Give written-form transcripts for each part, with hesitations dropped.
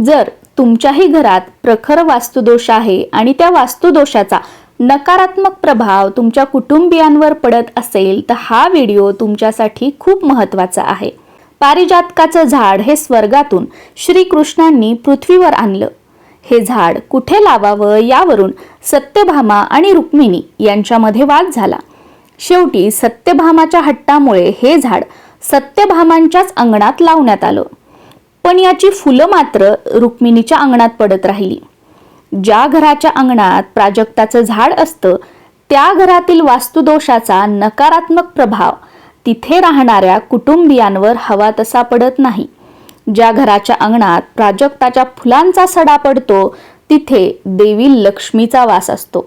जर तुमच्याही घरात प्रखर वास्तुदोष आहे आणि त्या वास्तुदोषाचा नकारात्मक प्रभाव तुमच्या कुटुंबियांवर पडत असेल तर हा व्हिडिओ तुमच्यासाठी खूप महत्त्वाचा आहे. पारिजातकाचं झाड हे स्वर्गातून श्रीकृष्णांनी पृथ्वीवर आणलं. हे झाड कुठे लावावं यावरून सत्यभामा आणि रुक्मिणी यांच्यामध्ये वाद झाला. शेवटी सत्यभामाच्या हट्टामुळे हे झाड सत्यभामांच्याच अंगणात लावण्यात आलं. पण याची फुलं मात्र रुक्मिणीच्या अंगणात पडत राहिली. ज्या घराच्या अंगणात प्राजक्ताचं झाड असतं त्या घरातील वास्तुदोषाचा नकारात्मक प्रभाव तिथे राहणाऱ्या कुटुंबियांवर हवा तसा पडत नाही. ज्या घराच्या अंगणात प्राजक्ताच्या फुलांचा सडा पडतो तिथे देवी लक्ष्मीचा वास असतो.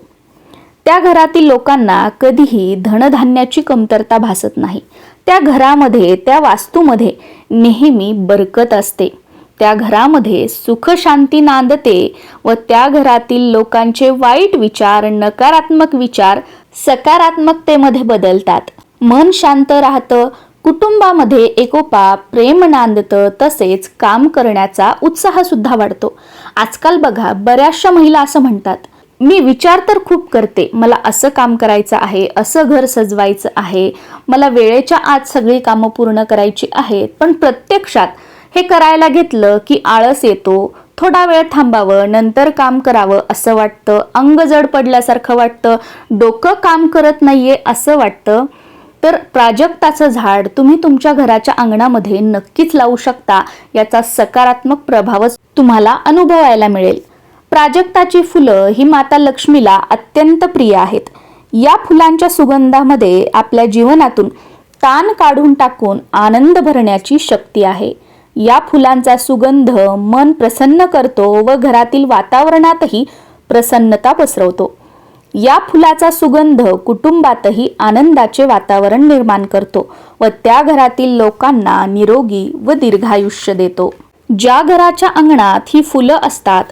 त्या घरातील लोकांना कधीही धनधान्याची कमतरता भासत नाही. त्या घरामध्ये, त्या वास्तूमध्ये नेहमी बरकत असते. त्या घरामध्ये सुख शांती नांदते व त्या घरातील लोकांचे वाईट विचार, नकारात्मक विचार सकारात्मकतेमध्ये बदलतात. मन शांत राहतं, कुटुंबामध्ये एकोपा, प्रेम नांदतं, तसेच काम करण्याचा उत्साह सुद्धा वाढतो. आजकाल बघा, बऱ्याचशा महिला असं म्हणतात, मी विचार तर खूप करते, मला असं काम करायचं आहे, असं घर सजवायचं आहे, मला वेळेच्या आत सगळी कामं पूर्ण करायची आहेत, पण प्रत्यक्षात हे करायला घेतलं की आळस येतो, थोडा वेळ थांबावं, नंतर काम करावं असं वाटतं, अंग जड पडल्यासारखं वाटतं, डोकं काम करत नाहीये असं वाटतं. तर प्राजक्ताचं झाड तुम्ही तुमच्या घराच्या अंगणामध्ये नक्कीच लावू शकता. याचा सकारात्मक प्रभावच तुम्हाला अनुभवायला मिळेल. प्राजक्ताची फुलं ही माता लक्ष्मीला अत्यंत प्रिय आहेत. या फुलांच्या सुगंधामध्ये आपल्या जीवनातून ताण काढून टाकून आनंद भरण्याची शक्ती आहे. या फुलांचा सुगंध मन प्रसन्न करतो व घरातील वातावरणातही प्रसन्नता पसरवतो. या फुलाचा सुगंध कुटुंबातही आनंदाचे वातावरण निर्माण करतो व त्या घरातील लोकांना निरोगी व दीर्घायुष्य देतो. ज्या घराच्या अंगणात ही फुलं असतात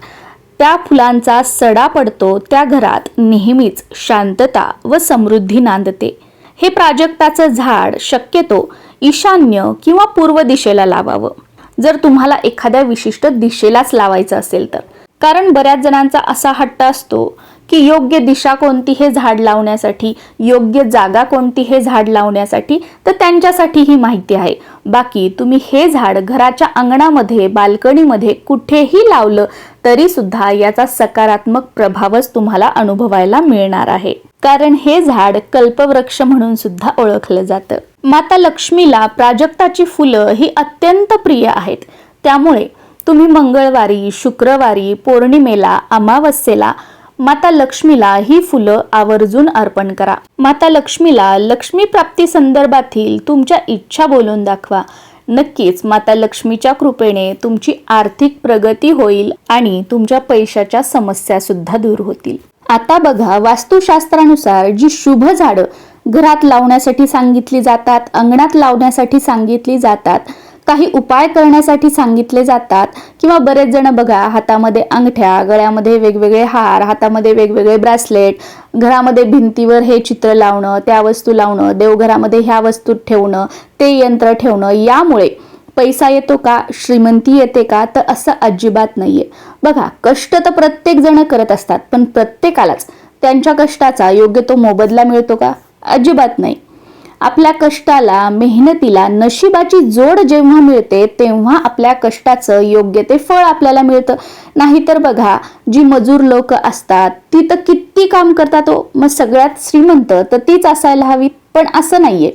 त्या फुलांचा सडा पडतो त्या घरात नेहमीच शांतता व समृद्धी नांदते. हे प्राजक्ताचं झाड शक्यतो ईशान्य किंवा पूर्व दिशेला लावावं, जर तुम्हाला एखाद्या विशिष्ट दिशेलाच लावायचं असेल तर. कारण बऱ्याच जणांचा असा हट्ट असतो की योग्य दिशा कोणती हे झाड लावण्यासाठी, योग्य जागा कोणती हे झाड लावण्यासाठी, तर त्यांच्यासाठी ही माहिती आहे. बाकी तुम्ही हे झाड घराच्या अंगणामध्ये, बाल्कनीमध्ये कुठेही लावलं तरी सुद्धा याचा सकारात्मक प्रभावच तुम्हाला अनुभवायला मिळणार आहे. कारण हे झाड कल्पवृक्ष म्हणून सुद्धा ओळखलं जातं. माता लक्ष्मीला प्राजक्ताची फुलं ही अत्यंत प्रिय आहेत. त्यामुळे तुम्ही मंगळवारी, शुक्रवारी, पौर्णिमेला, अमावस्येला माता लक्ष्मीला ही फुलं आवर्जून अर्पण करा. माता लक्ष्मीला लक्ष्मी प्राप्ती संदर्भातील तुमच्या इच्छा बोलून दाखवा. नक्कीच माता लक्ष्मीच्या कृपेने तुमची आर्थिक प्रगती होईल आणि तुमच्या पैशाच्या समस्या सुद्धा दूर होतील. आता बघा, वास्तुशास्त्रानुसार जी शुभ झाडं घरात लावण्यासाठी सांगितली जातात, अंगणात लावण्यासाठी सांगितली जातात, काही उपाय करण्यासाठी सांगितले जातात, किंवा बरेच जण बघा हातामध्ये अंगठ्या, गळ्यामध्ये वेगवेगळे हार, हातामध्ये वेगवेगळे ब्रेसलेट, घरामध्ये भिंतीवर हे चित्र लावणं, त्या वस्तू लावणं, देवघरामध्ये ह्या वस्तू ठेवणं, ते यंत्र ठेवणं, यामुळे पैसा येतो का, श्रीमंती येते का, तर असं अजिबात नाहीये. बघा, कष्ट तर प्रत्येक जण करत असतात, पण प्रत्येकालाच त्यांच्या कष्टाचा योग्य तो मोबदला मिळतो का? अजिबात नाही. आपल्या कष्टाला, मेहनतीला नशिबाची जोड जेव्हा मिळते तेव्हा आपल्या कष्टाचं योग्य ते फळ आपल्याला मिळतं. नाहीतर बघा, जी मजूर लोक असतात ती तर किती काम करतात हो, मग सगळ्यात श्रीमंत तर तीच असायला हवीत, पण असं नाहीये.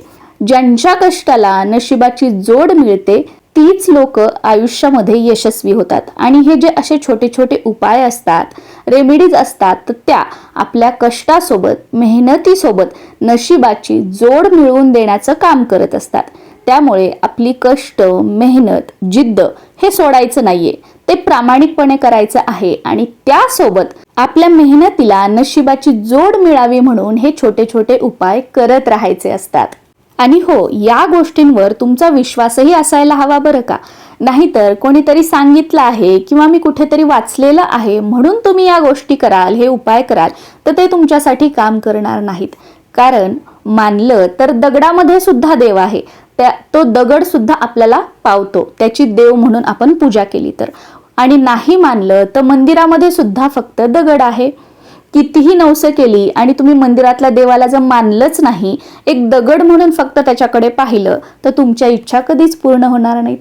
ज्यांच्या कष्टाला नशिबाची जोड मिळते तीच लोक आयुष्यामध्ये यशस्वी होतात. आणि हे जे असे छोटे छोटे उपाय असतात, रेमेडीज असतात, तर त्या आपल्या कष्टासोबत, मेहनतीसोबत नशिबाची जोड मिळवून देण्याचं काम करत असतात. त्यामुळे आपली कष्ट, मेहनत, जिद्द हे सोडायचं नाहीये, ते प्रामाणिकपणे करायचं आहे. आणि त्यासोबत आपल्या मेहनतीला नशिबाची जोड मिळावी म्हणून हे छोटे छोटे उपाय करत राहायचे असतात. आणि हो, या गोष्टींवर तुमचा विश्वासही असायला हवा बरं का. नाहीतर कोणीतरी सांगितलं आहे किंवा मी कुठेतरी वाचलेलं आहे म्हणून तुम्ही या गोष्टी कराल, हे उपाय कराल, तर ते तुमच्यासाठी काम करणार नाहीत. कारण मानलं तर दगडामध्ये सुद्धा देव आहे, तो दगड सुद्धा आपल्याला पावतो, त्याची देव म्हणून आपण पूजा केली तर. आणि नाही मानलं तर मंदिरामध्ये सुद्धा फक्त दगड आहे. कितीही नवसं केली आणि तुम्ही मंदिरातल्या देवाला जर मानलंच नाही, एक दगड म्हणून फक्त त्याच्याकडे पाहिलं, तर तुमच्या इच्छा कधीच पूर्ण होणार नाहीत.